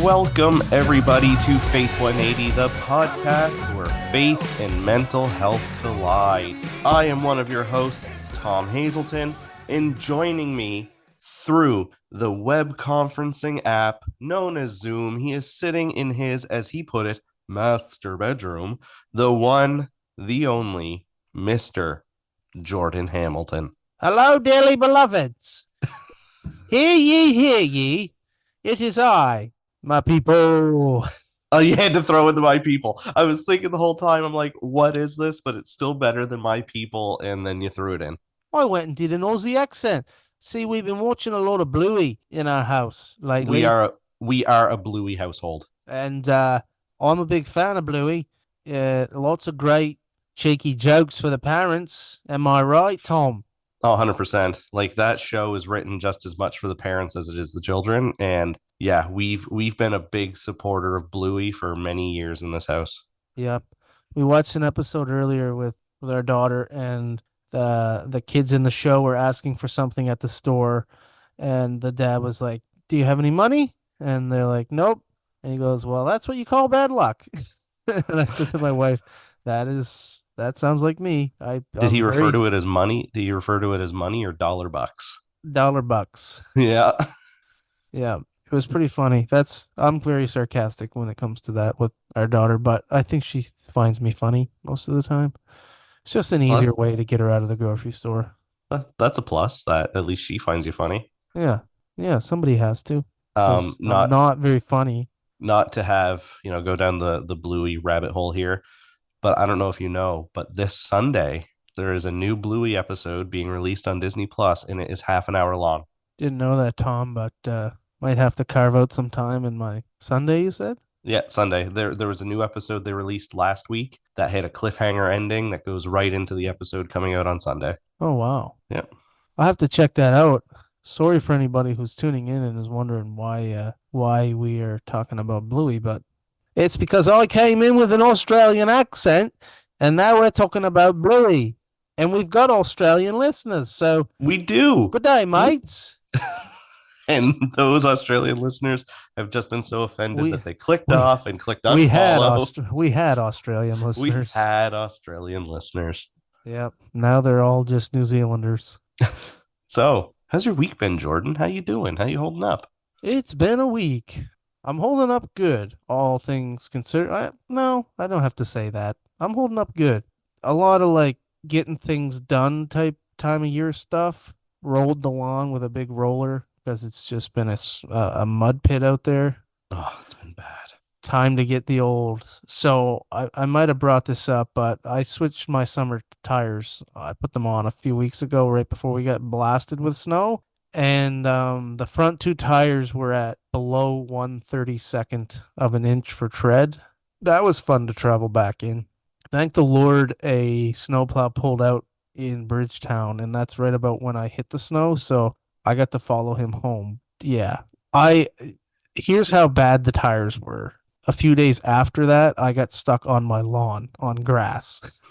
Welcome, everybody, to Faith 180, the podcast where faith and mental health collide. I am one of your hosts, Tom Hazelton, and joining me through the web conferencing app known as Zoom, he is sitting in his, as he put it, master bedroom, the one, the only, Mr. Jordan Hamilton. Hello, dearly beloveds. Hear ye. It is I, my people. Oh, you had to throw in the my people. I was thinking the whole time, I'm like, what is this? But it's still better than my people. And then you threw it in. I went and did an Aussie accent. See, we've been watching a lot of Bluey in our house lately. We are a Bluey household. And I'm a big fan of Bluey. Lots of great cheeky jokes for the parents. Am I right, Tom? Oh, 100%. Like, that show is written just as much for the parents as it is the children. And yeah, we've been a big supporter of Bluey for many years in this house. Yeah. We watched an episode earlier with our daughter, and the kids in the show were asking for something at the store, and the dad was like, "Do you have any money?" And they're like, "Nope." And he goes, "Well, that's what you call bad luck." And I said to my wife, that sounds like me. Did he refer to it as money? Do you refer to it as money or $bucks? $bucks? Yeah. Yeah. It was pretty funny. I'm very sarcastic when it comes to that with our daughter, but I think she finds me funny most of the time. It's just an easier way to get her out of the grocery store. That's a plus, that at least she finds you funny. Yeah. Yeah, somebody has to. I'm not very funny. Not to have, go down the Bluey rabbit hole here, but I don't know if you know, but this Sunday there is a new Bluey episode being released on Disney Plus, and it is half an hour long. Didn't know that, Tom, but might have to carve out some time in my Sunday, you said? Yeah, Sunday. There was a new episode they released last week that had a cliffhanger ending that goes right into the episode coming out on Sunday. Oh, wow. Yeah. I'll have to check that out. Sorry for anybody who's tuning in and is wondering why we are talking about Bluey, but it's because I came in with an Australian accent, and now we're talking about Bluey, and we've got Australian listeners, so... We do! Good day, mates! And those Australian listeners have just been so offended that they clicked off and clicked unfollow. We had Australian listeners. We had Australian listeners. Yep. Now they're all just New Zealanders. So, how's your week been, Jordan? How you doing? How you holding up? It's been a week. I'm holding up good, all things considered. No, I don't have to say that. I'm holding up good. A lot of getting things done type time of year stuff. Rolled the lawn with a big roller because it's just been a mud pit out there. Oh, it's been bad. Time to get the old. So I might have brought this up, but I switched my summer tires. I put them on a few weeks ago, right before we got blasted with snow. And the front two tires were at below 1/32 of an inch for tread. That was fun to travel back in. Thank the Lord, a snowplow pulled out in Bridgetown, and that's right about when I hit the snow, so I got to follow him home. Yeah. Here's how bad the tires were. A few days after that, I got stuck on my lawn on grass.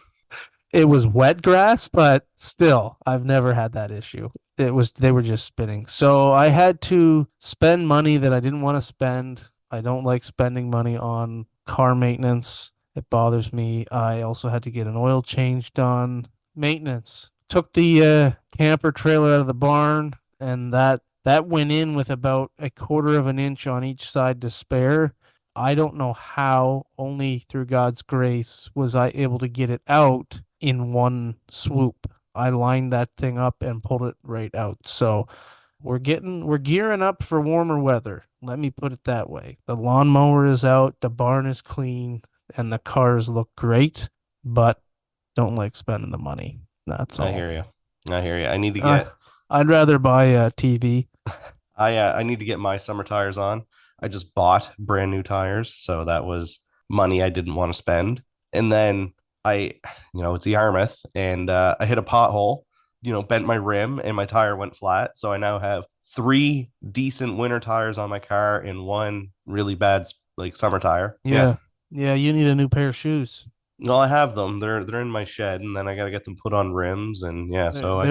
It was wet grass, but still, I've never had that issue. They were just spinning. So I had to spend money that I didn't want to spend. I don't like spending money on car maintenance. It bothers me. I also had to get an oil change done. Maintenance. Took the camper trailer out of the barn, and that went in with about 1/4 of an inch on each side to spare. I don't know how, only through God's grace, was I able to get it out in one swoop. I lined that thing up and pulled it right out. So we're gearing up for warmer weather. Let me put it that way. The lawnmower is out, the barn is clean, and the cars look great, but don't like spending the money. That's all. I hear you. I need to get... I'd rather buy a TV. I need to get my summer tires on. I just bought brand new tires, so that was money I didn't want to spend. And then it's Yarmouth, and I hit a pothole, bent my rim, and my tire went flat. So I now have 3 decent winter tires on my car and 1 really bad summer tire. Yeah, you need a new pair of shoes. Well, I have them. They're in my shed, and then I got to get them put on rims, and so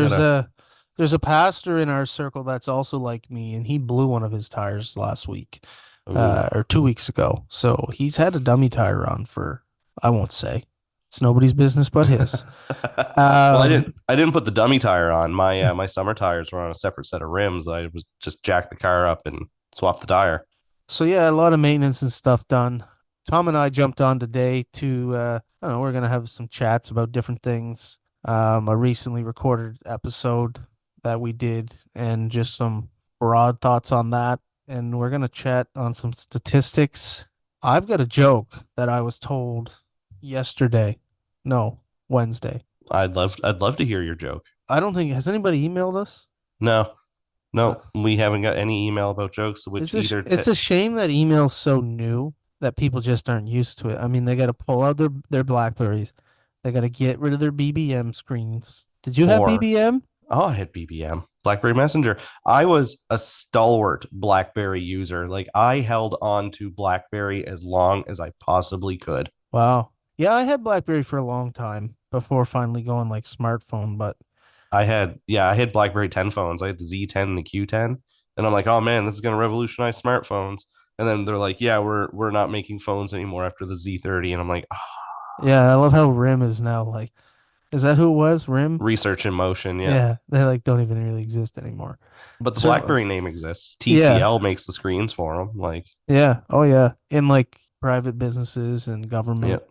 there's a pastor in our circle that's also like me, and he blew one of his tires last week. Ooh. or 2 weeks ago. So he's had a dummy tire on for, I won't say. It's nobody's business but his. Well, Um, I didn't put the dummy tire on. My summer tires were on a separate set of rims. I was just jack the car up and swap the tire. so yeah, a lot of maintenance and stuff done. Tom and I jumped on today to, I don't know, we're gonna have some chats about different things. A recently recorded episode that we did, and just some broad thoughts on that. And we're gonna chat on some statistics. I've got a joke that I was told yesterday. No, Wednesday. I'd love to hear your joke. I don't think has anybody emailed us. No, Uh, no, we haven't got any email about jokes, which either it's a shame that email's so new that people just aren't used to it. I mean, they got to pull out their Blackberries. They got to get rid of their BBM screens. Did you have or BBM? oh, I had BBM, BlackBerry Messenger. I was a stalwart BlackBerry user. Like I held on to BlackBerry as long as I possibly could. Wow. Yeah, I had BlackBerry for a long time before finally going like smartphone, but I had BlackBerry 10 phones. I had the Z10 and the Q10. And I'm like, oh man, this is gonna revolutionize smartphones. And then they're like, yeah, we're not making phones anymore after the Z30. And I'm like, oh, yeah, I love how RIM is now like, is that who it was? RIM? research in motion, yeah. Yeah, they like don't even really exist anymore. But the So, BlackBerry name exists. yeah, TCL makes the screens for them. Like, yeah, oh yeah, in like private businesses and government. yep,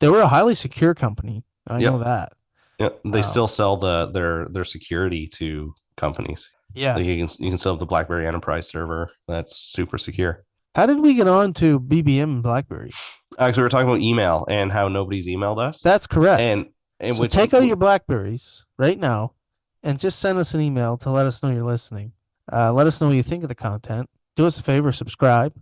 They were a highly secure company. I know yep, that. yep. They Um, still sell their security to companies. yeah. Like you can still have the BlackBerry Enterprise server that's super secure. How did we get on to BBM and BlackBerry? Actually, we were talking about email and how nobody's emailed us, That's correct. and So which take out your Blackberries right now and just send us an email to let us know you're listening. Let us know what you think of the content. Do us a favor, subscribe.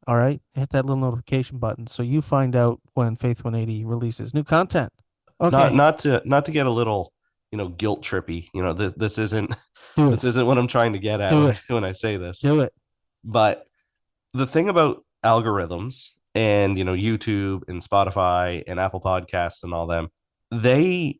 All right. Hit that little notification button so you find out when Faith 180 releases new content. Okay. not to get a little guilt trippy. This isn't Do this it. isn't what I'm trying to get at Do it. when I say this. Do it. But the thing about algorithms and YouTube and Spotify and Apple Podcasts and all them, they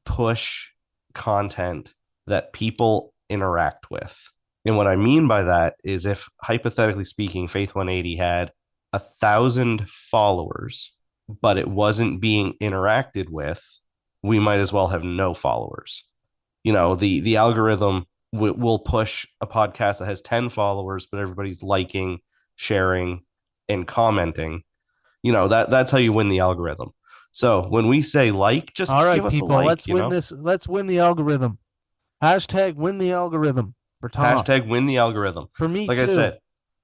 push content that people interact with. And what I mean by that is if hypothetically speaking, Faith 180 had 1,000 followers, but it wasn't being interacted with, we might as well have no followers. The algorithm will push a podcast that has 10 followers, but everybody's liking, sharing, and commenting. That's how you win the algorithm. So when we say like, just All right, give us a people. like, Let's win this. Let's win the algorithm. Hashtag win the algorithm for Tom. Hashtag win the algorithm. For me Like I too. said,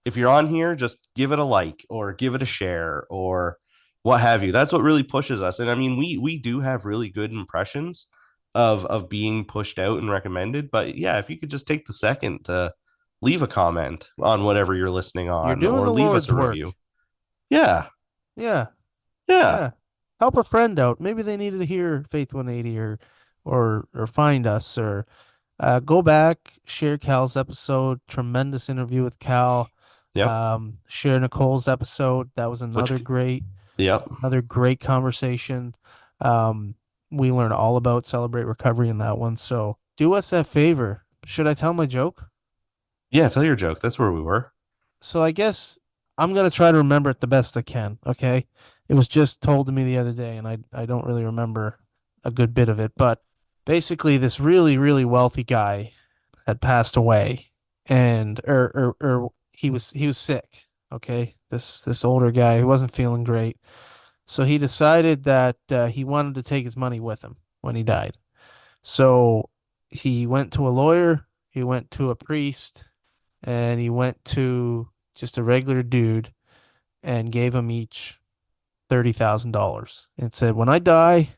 if you're on here, just give it a like or give it a share or what have you. That's what really pushes us. And I mean, we do have really good impressions of being pushed out and recommended. But yeah, if you could just take the second to leave a comment on whatever you're listening You're on doing or the leave us Lord's a work. review. Yeah. Yeah. Yeah. Yeah. Help a friend out. Maybe they needed to hear Faith 180 or find us or go back, share Cal's episode. Tremendous interview with Cal. Yep. Share Nicole's episode. That was Which yep. another great conversation. Um, we learned all about Celebrate Recovery in that one. So do us that favor. Should I tell my joke? Yeah, tell your joke. That's where we were. So I guess I'm gonna try to remember it the best I can. Okay. It was just told to me the other day, and I don't really remember a good bit of it. But basically, this really, really wealthy guy had passed away, and or he was sick. Okay. This older guy who wasn't feeling great. So he decided that he wanted to take his money with him when he died. So he went to a lawyer, he went to a priest, and he went to just a regular dude and gave them each $30,000 and said, "When I die,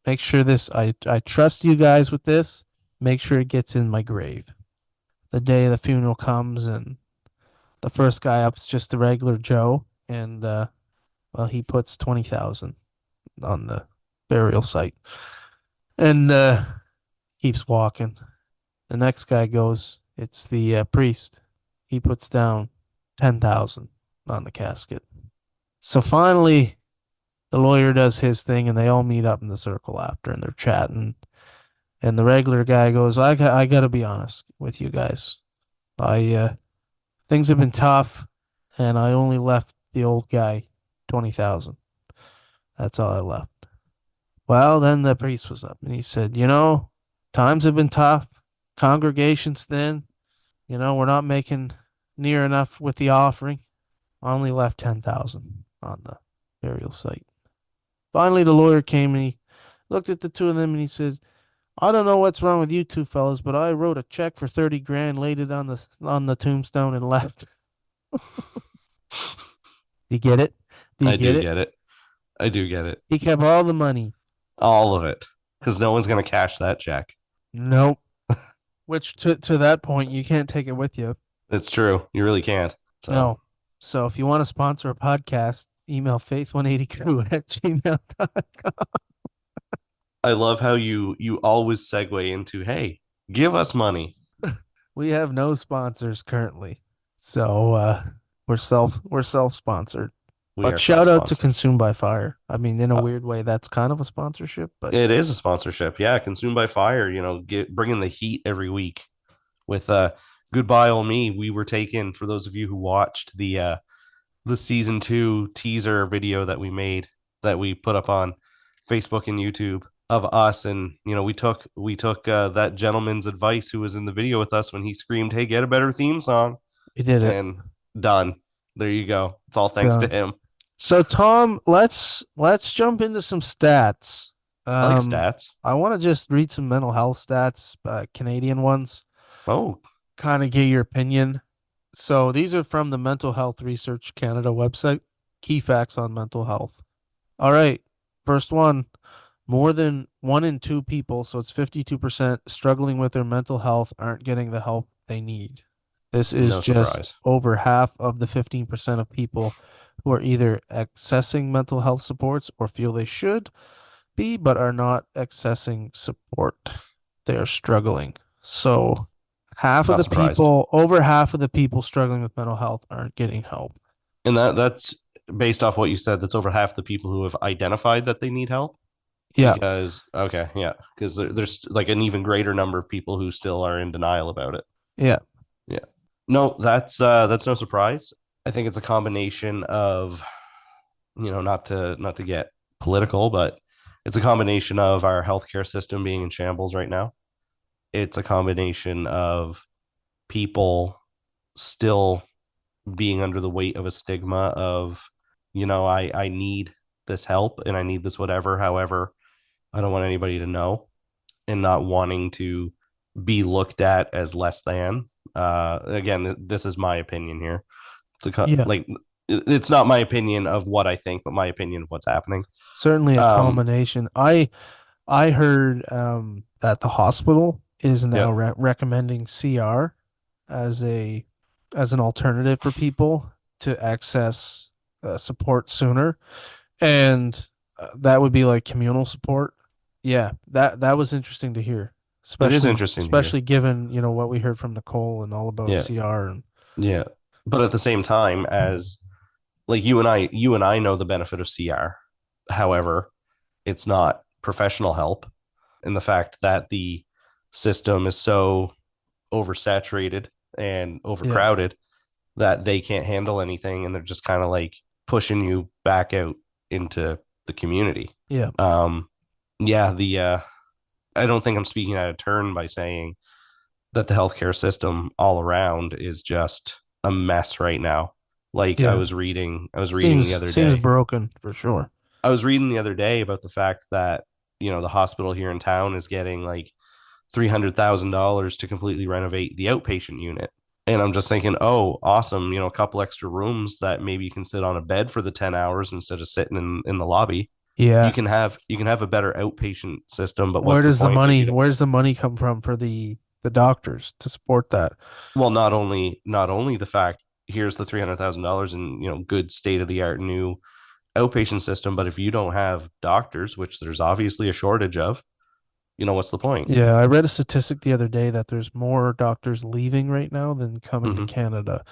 make sure I trust you guys with this. Make sure it gets in my grave." The day of the funeral comes, and the first guy up is just the regular Joe, and well, he puts 20,000 on the burial site and keeps walking. The next guy goes, it's the priest. He puts down 10,000 on the casket. So finally, the lawyer does his thing, and they all meet up in the circle after, and they're chatting. And the regular guy goes, I got to be honest with you guys. I Things have been tough, and I only left the old guy 20,000. That's all I left. Well, then the priest was up and he said, times have been tough. Congregation's thin. We're not making near enough with the offering. I only left 10,000 on the burial site. Finally, the lawyer came and he looked at the two of them and he said, I don't know what's wrong with you two fellas, but I wrote a check for 30 grand, laid it on the tombstone and left. Do you get it? Do you I get do it? get it. I do get it. He kept all the money. All of it. Because no one's going to cash that check. Nope. Which to that point, you can't take it with you. It's true. You really can't. So No. So if you want to sponsor a podcast, email faith180crew@gmail.com. I love how you always segue into, hey, give us money. We have no sponsors currently. So we're self-sponsored. We But are shout out to self-sponsored. Consume by Fire. I mean, in a Uh, weird way, that's kind of a sponsorship, but it is a sponsorship. Yeah, Consumed by Fire, bringing the heat every week with Goodbye Old Me. We were taken, for those of you who watched the season 2 teaser video that we put up on Facebook and YouTube of us, and we took that gentleman's advice who was in the video with us when he screamed, "Hey, get a better theme song," we did it. and done. There you go. It's all It's thanks to done. him. So Tom, let's jump into some stats. I like stats. I want to just read some mental health stats, Canadian ones, Oh, kind of get your opinion. So these are from the Mental Health Research Canada website. Key facts on mental health. All right, first one. More than 1 in 2 people, so it's 52%, struggling with their mental health aren't getting the help they need. This is no just surprise. over half of the 15% of people who are either accessing mental health supports or feel they should be, but are not accessing support. They are struggling. So Not surprised. over half of the people struggling with mental health aren't getting help. And that's based off what you said. That's over half the people who have identified that they need help. Yeah. Because okay, yeah, because there's like an even greater number of people who still are in denial about it. Yeah. Yeah. No, that's no surprise. I think it's a combination of, not to get political, but it's a combination of our healthcare system being in shambles right now. It's a combination of people still being under the weight of a stigma of, I need this help and I need this whatever. However, I don't want anybody to know, and not wanting to be looked at as less than. Again, this is my opinion here. Yeah. Like it's not my opinion of what I think, but my opinion of what's happening. Certainly a Um, combination. I heard that the hospital is yeah, now recommending CR as a as an alternative for people to access support sooner, and that would be like communal support. Yeah, that was interesting to hear, it is especially interesting to hear. especially given what we heard from Nicole and all about Yeah, CR and yeah, but at the same time, as like you and I know the benefit of CR. However, it's not professional help, and the fact that the system is so oversaturated and yeah, overcrowded that they can't handle anything, and they're just kind of like pushing you back out into the community. yeah, Um, yeah, the I don't think I'm speaking out of turn by saying that the healthcare system all around is just a mess right now. Like yeah. I was reading the other Seems day. broken for sure. I was reading the other day about the fact that, the hospital here in town is getting like $300,000 to completely renovate the outpatient unit. And I'm just thinking, oh, awesome. A couple extra rooms that maybe you can sit on a bed for the 10 hours instead of sitting in the lobby. You Yeah. can have a better outpatient system, but Where what's the does the point if you money? don't? Where's the money come from for the doctors to support that? Well, not only the fact, here's the $300,000 and good state of the art new outpatient system, but if you don't have doctors, which there's obviously a shortage of, what's the point? Yeah, I read a statistic the other day that there's more doctors leaving right now than coming to Mm-hmm. Canada.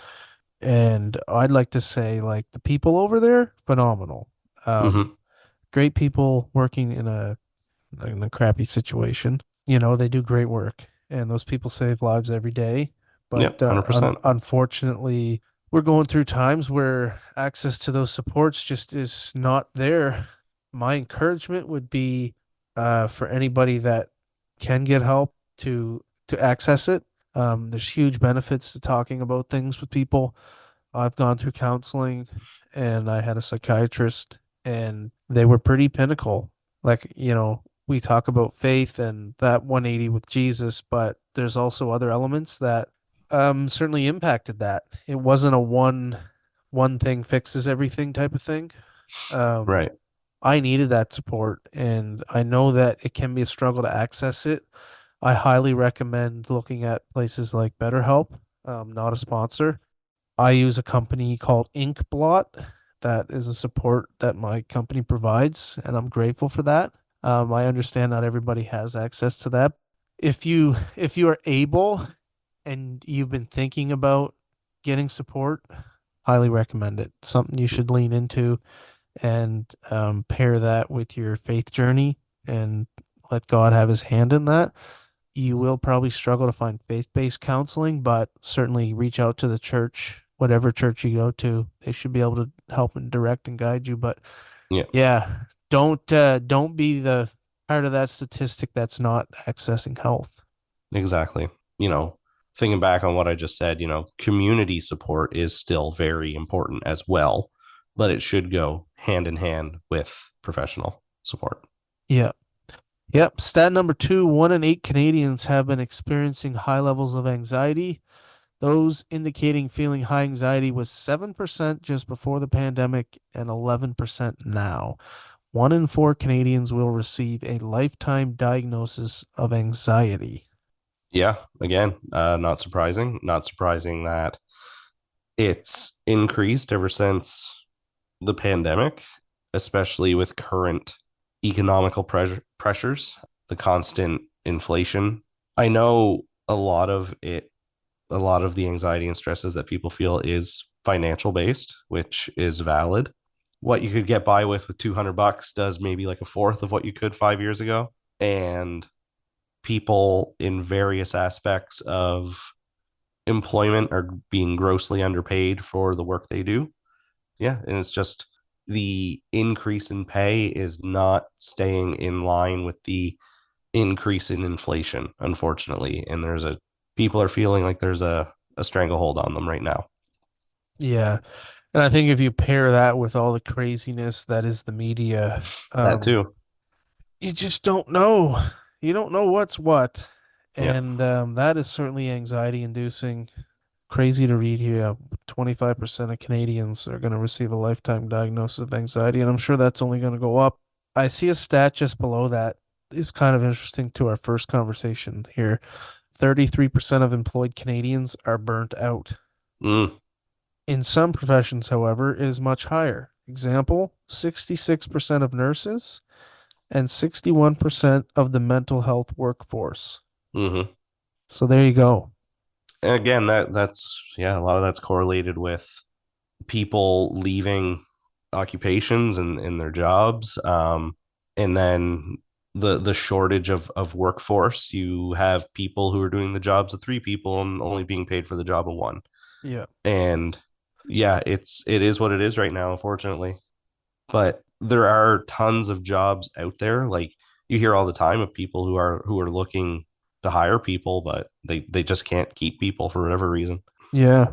And I'd like to say like the people over there, phenomenal. Mm-hmm. Great people working in a crappy situation. They do great work and those people save lives every day. But Yep, 100%. unfortunately, we're going through times where access to those supports just is not there. My encouragement would be for anybody that can get help to access it. There's huge benefits to talking about things with people. I've gone through counseling and I had a psychiatrist and they were pretty pinnacle. Like, we talk about faith and that 180 with Jesus, but there's also other elements that certainly impacted that. It wasn't a one thing fixes everything type of thing. Um Right. I needed that support and I know that it can be a struggle to access it. I highly recommend looking at places like BetterHelp, not a sponsor. I use a company called Inkblot. That is a support that my company provides, and I'm grateful for that. I understand not everybody has access to that. If you are able and you've been thinking about getting support, highly recommend it. Something you should lean into and pair that with your faith journey and let God have his hand in that. You will probably struggle to find faith-based counseling, but certainly reach out to the church, whatever church you go to. They should be able to help and direct and guide you. But Yeah, yeah, don't be the part of that statistic that's not accessing health. exactly. You know, thinking back on what I just said, community support is still very important as well, but it should go hand in hand with professional support. Yeah. Yep. Stat number two, 1 in 8 Canadians have been experiencing high levels of anxiety. Those indicating feeling high anxiety was 7% just before the pandemic and 11% now. 1 in 4 Canadians will receive a lifetime diagnosis of anxiety. Yeah, again, not surprising. Not surprising that it's increased ever since the pandemic, especially with current economical pressures, the constant inflation. I know a lot of the anxiety and stresses that people feel is financial based, which is valid. What you could get by with $200 does maybe like a fourth of what you could 5 years ago. And people in various aspects of employment are being grossly underpaid for the work they do. Yeah. And it's just the increase in pay is not staying in line with the increase in inflation, unfortunately. And people are feeling like there's a stranglehold on them right now. Yeah. And I think if you pair that with all the craziness that is the media, That too. you just don't know. You don't know what's what. Yeah. And that is certainly anxiety inducing. Crazy to read here. 25% of Canadians are going to receive a lifetime diagnosis of anxiety, and I'm sure that's only going to go up. I see a stat just below that is kind of interesting to our first conversation here. 33% of employed Canadians are burnt out. Mm, In some professions, however, it is much higher. Example, 66% of nurses and 61% of the mental health workforce. hmm So there you go. And again, that's yeah, a lot of that's correlated with people leaving occupations and their jobs. And then the shortage of workforce. You have people who are doing the jobs of three people and only being paid for the job of one. Yeah. And yeah, it is what it is right now, unfortunately. But there are tons of jobs out there. Like you hear all the time of people who are looking to hire people, but they just can't keep people for whatever reason. Yeah.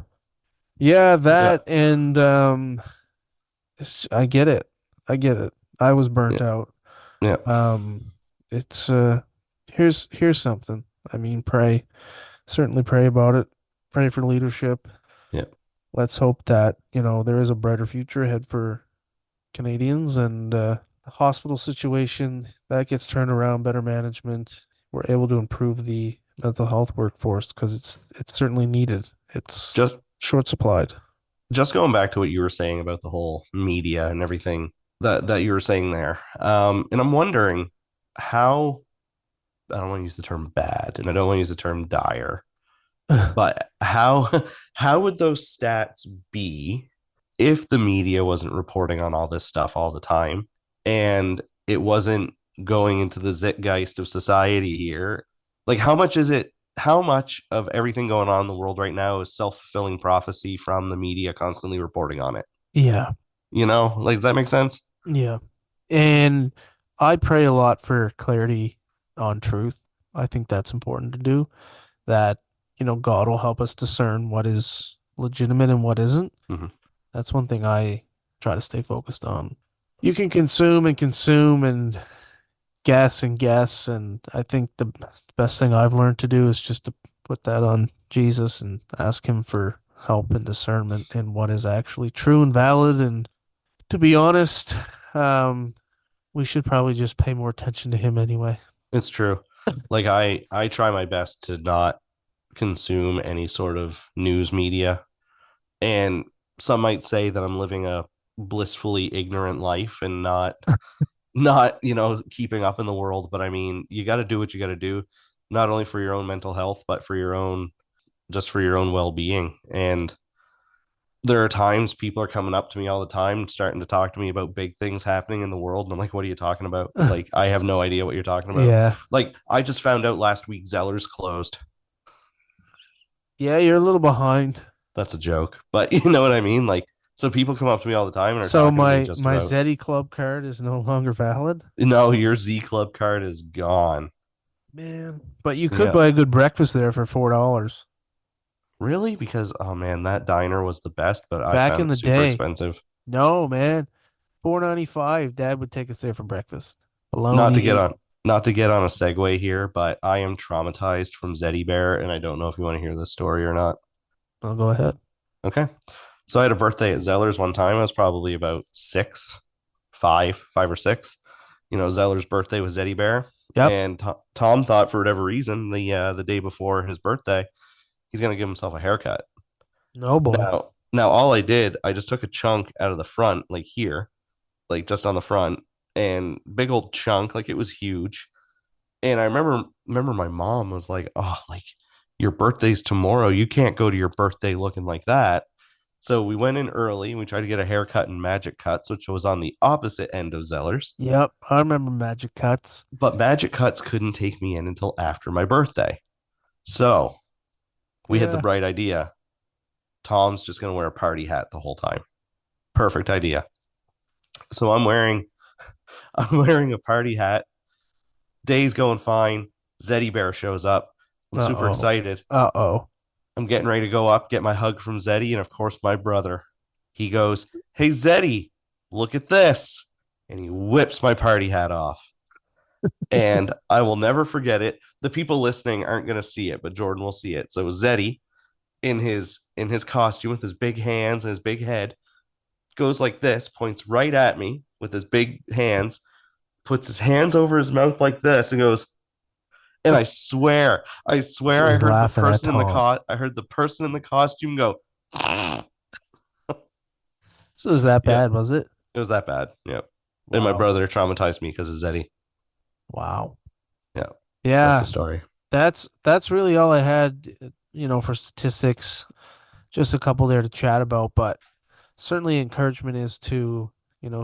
Yeah, Yeah, that and I get it. I get it. I was burnt yeah, out. yeah, Um it's here's something. I mean, pray. Certainly pray about it. Pray for leadership. yeah. Let's hope that, there is a brighter future ahead for Canadians and the hospital situation that gets turned around, better management. We're able to improve the mental health workforce because it's certainly needed. It's Just short supplied. just going back to what you were saying about the whole media and everything that you were saying there. And I'm wondering how I don't want to use the term bad and I don't want to use the term dire, but how how would those stats be if the media wasn't reporting on all this stuff all the time and it wasn't going into the zeitgeist of society here? Like how much is it how much of everything going on in the world right now is self-fulfilling prophecy from the media constantly reporting on it? Yeah. Like, does that make sense? Yeah. And I pray a lot for clarity on truth. I think that's important to do. That, God will help us discern what is legitimate and what isn't. Mm-hmm. That's one thing I try to stay focused on. You can consume and guess, and I think the best thing I've learned to do is just to put that on Jesus and ask him for help and discernment in what is actually true and valid. And to be honest, um, we should probably just pay more attention to him anyway. It's true. Like I try my best to not consume any sort of news media. And some might say that I'm living a blissfully ignorant life and not, keeping up in the world, but I mean, you got to do what you got to do, not only for your own mental health, but for your own just for your own well-being. And there are times people are coming up to me all the time, starting to talk to me about big things happening in the world. And I'm like, what are you talking about? Like, I have no idea what you're talking about. Yeah. Like, I just found out last week Zeller's closed. Yeah, you're a little behind. That's a joke, but you know what I mean? Like, so people come up to me all the time and are So talking to me my just my about, Zeddy Club card is no longer valid. no, your Z Club card is gone. Man. But you could Yeah. buy a good breakfast there for $4. Really? Because, oh man, that diner was the best, but I Back found in it the super day. expensive. No, man. 4.95. Dad would take us there for breakfast. Not to Bologna. get on not to get on a segue here, but I am traumatized from Zeddy Bear, and I don't know if you want to hear this story or not. I'll go ahead. Okay. So I had a birthday at Zeller's one time. I was probably about five or six. Zeller's birthday was Zeddy Bear, Yep. and Tom thought for whatever reason the day before his birthday he's gonna give himself a haircut. No boy. Now all I did, I just took a chunk out of the front, like here, like just on the front, and big old chunk, like it was huge. And I remember my mom was like, "Oh, like your birthday's tomorrow. You can't go to your birthday looking like that." So we went in early and we tried to get a haircut in Magic Cuts, which was on the opposite end of Zeller's. Yep. I remember Magic Cuts. But Magic Cuts couldn't take me in until after my birthday. So we had the Yeah. bright idea. Tom's just gonna wear a party hat the whole time. Perfect idea. So I'm wearing a party hat. Day's going fine. Zeddy Bear shows up. I'm super Uh-oh. excited. Uh-oh. I'm getting ready to go up, get my hug from Zeddy, and of course my brother. He goes, "Hey Zeddy, look at this." And he whips my party hat off. And I will never forget it. The people listening aren't going to see it, but Jordan will see it. So Zeddy in his costume with his big hands and his big head goes like this, points right at me with his big hands, puts his hands over his mouth like this and goes, and I swear I He's heard the laughing at person in the Tom. I heard the person in the costume go, "Yeah." So was that It bad, was it? was that bad. Yeah. And my Wow. brother traumatized me because of Zeddy. Wow. Yeah. That's the Yeah. story. That's really all I had, for statistics. Just a couple there to chat about, but certainly encouragement is to,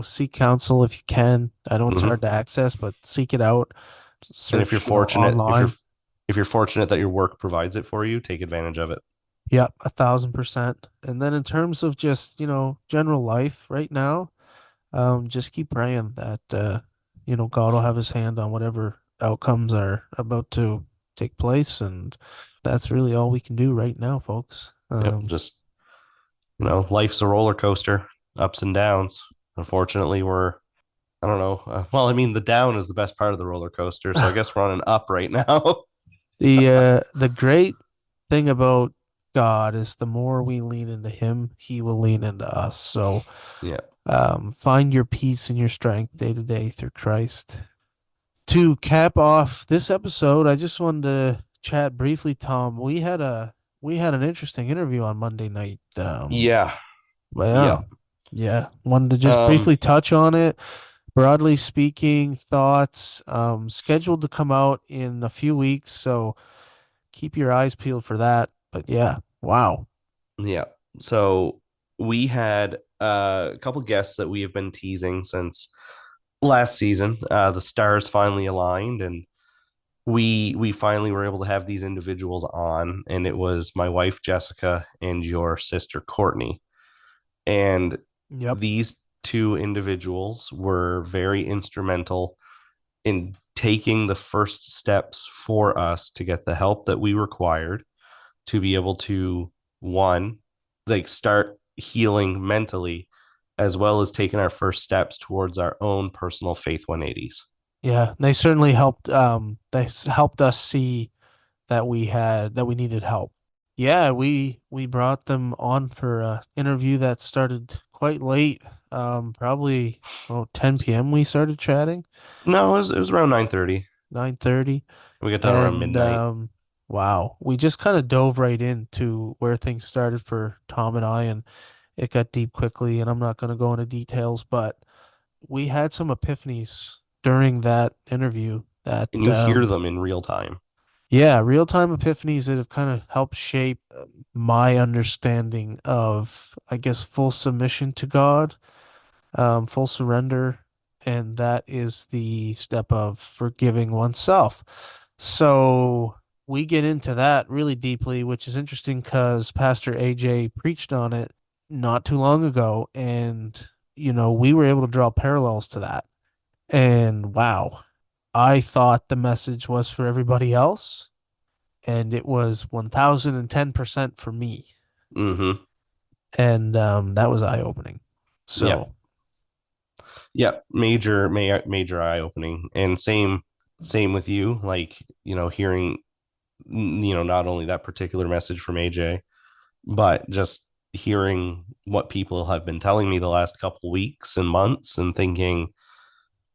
seek counsel if you can. I know it's hard Mm-hmm. to access, but seek it out. And if you're Search, fortunate, online. if you're fortunate that your work provides it for you, take advantage of it. Yep, 1,000%. And then in terms of just, general life right now, just keep praying that God will have his hand on whatever outcomes are about to take place, and that's really all we can do right now, folks. Yep. Just life's a roller coaster, ups and downs. Unfortunately, I don't know. Well, I mean, the down is the best part of the roller coaster, so I guess we're on an up right now. The great thing about God is the more we lean into him, he will lean into us. So Yeah. find your peace and your strength day to day through Christ. To cap off this episode, I just wanted to chat briefly, Tom. We had an interesting interview on Monday night. Yeah. Well, Yeah. yeah, wanted to just Um, briefly touch on it. Broadly speaking, thoughts scheduled to come out in a few weeks, so keep your eyes peeled for that. But yeah, wow. yeah. So we had a couple guests that we have been teasing since last season. The stars finally aligned, and we finally were able to have these individuals on, and it was my wife Jessica and your sister Courtney. And Yep. these two individuals were very instrumental in taking the first steps for us to get the help that we required to be able to, one, like, start healing mentally, as well as taking our first steps towards our own personal faith 180s. Yeah, they certainly helped. Helped us see that we needed help. Yeah, we brought them on for a interview that started quite late. Probably 10 p.m. we started chatting, No, it was around 9:30. 9:30. We got done around And midnight. wow, we just kind of dove right into where things started for Tom and I, and it got deep quickly, and I'm not going to go into details, but we had some epiphanies during that interview that And you hear them in real time. yeah, real-time epiphanies that have kind of helped shape my understanding of, I guess, full submission to God, full surrender, and that is the step of forgiving oneself. So we get into that really deeply, which is interesting because Pastor AJ preached on it not too long ago, and we were able to draw parallels to that. And wow, I thought the message was for everybody else, and it was 1010% for me. Mm-hmm. And that was eye-opening. Yeah. So, Yeah. Major eye opening. And same with you. Like, hearing, not only that particular message from AJ, but just hearing what people have been telling me the last couple weeks and months, and thinking,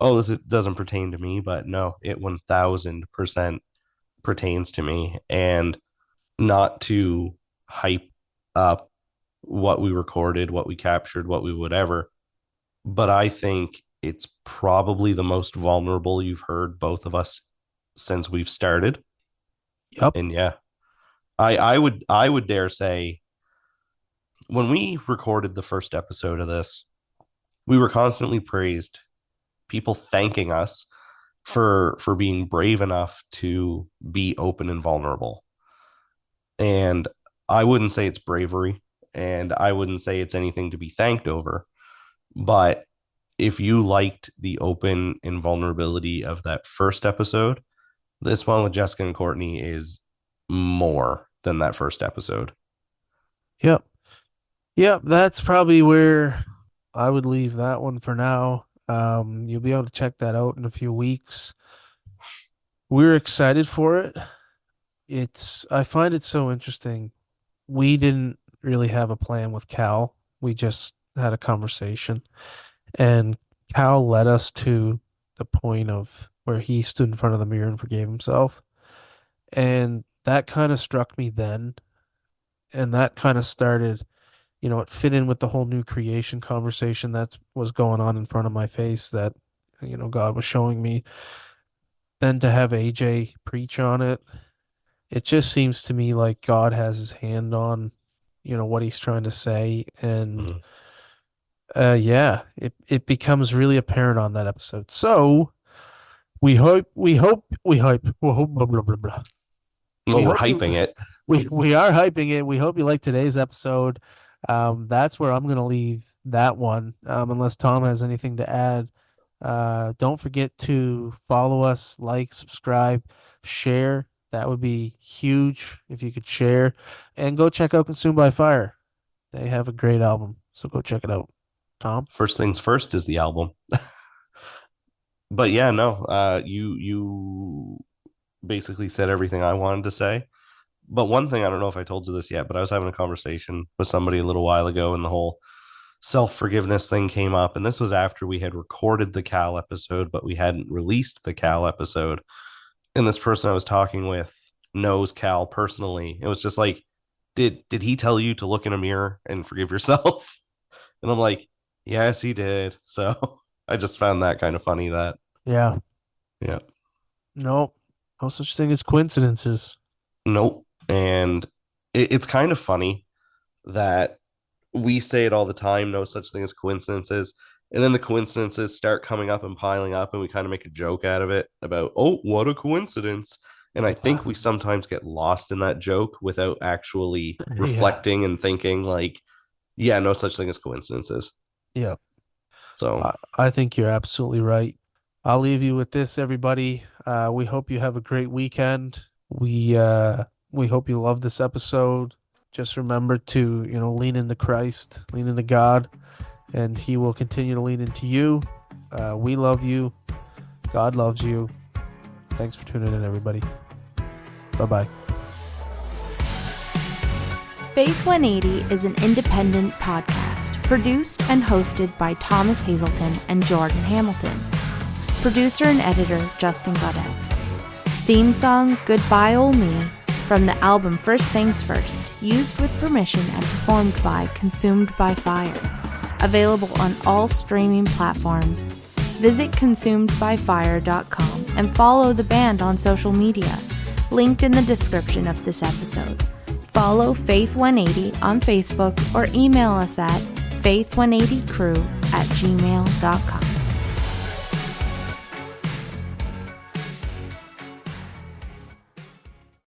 oh, this doesn't pertain to me. But no, it 1000% pertains to me. And not to hype up what we recorded, what we captured, what we whatever, but I think it's probably the most vulnerable you've heard both of us since we've started. yep, And yeah, I would dare say, when we recorded the first episode of this, we were constantly praised, people thanking us for being brave enough to be open and vulnerable. And I wouldn't say it's bravery, and I wouldn't say it's anything to be thanked over. But if you liked the open and vulnerability of that first episode, this one with Jessica and Courtney is more than that first episode. yep, yep. That's probably where I would leave that one for now. You'll be able to check that out in a few weeks. We're excited for it. I find it so interesting. We didn't really have a plan with Cal. We just had a conversation, and Cal led us to the point of where he stood in front of the mirror and forgave himself. And that kind of struck me then. And that kind of started, it fit in with the whole new creation conversation that was going on in front of my face that, God was showing me. Then to have AJ preach on it, it just seems to me like God has his hand on, what he's trying to say. And Mm-hmm. yeah, it becomes really apparent on that episode. So we hope, blah, blah, blah, blah. We Well, we're hope you, hyping it. we are hyping it. We hope you like today's episode. That's where I'm gonna leave that one. Unless Tom has anything to add. Don't forget to follow us, like, subscribe, share. That would be huge if you could share. And go check out Consumed by Fire. They have a great album, so go check it out. Tom? First things first is the album. But yeah, no, you basically said everything I wanted to say. But one thing, I don't know if I told you this yet, but I was having a conversation with somebody a little while ago, and the whole self forgiveness thing came up. And this was after we had recorded the Cal episode, but we hadn't released the Cal episode. And this person I was talking with knows Cal personally. It was just like, did he tell you to look in a mirror and forgive yourself? And I'm like, yes, he did. So I just found that kind of funny. That Yeah. yeah, No, no such thing as coincidences. nope. And it's kind of funny that we say it all the time, no such thing as coincidences. And then the coincidences start coming up and piling up, and we kind of make a joke out of it about, oh, what a coincidence. And I think we sometimes get lost in that joke without actually reflecting and thinking, like, yeah, no such thing as coincidences. Yeah. So I think you're absolutely right. I'll leave you with this, everybody. We hope you have a great weekend. We hope you love this episode. Just remember to, lean into Christ, lean into God, and He will continue to lean into you. We love you. God loves you. Thanks for tuning in, everybody. Bye-bye. Faith 180 is an independent podcast produced and hosted by Thomas Hazelton and Jordan Hamilton. Producer and editor Justin Gaudett. Theme song Goodbye Ol' Me from the album First Things First, used with permission and performed by Consumed by Fire. Available on all streaming platforms. Visit consumedbyfire.com and follow the band on social media, linked in the description of this episode. Follow Faith 180 on Facebook or email us at faith180crew@gmail.com.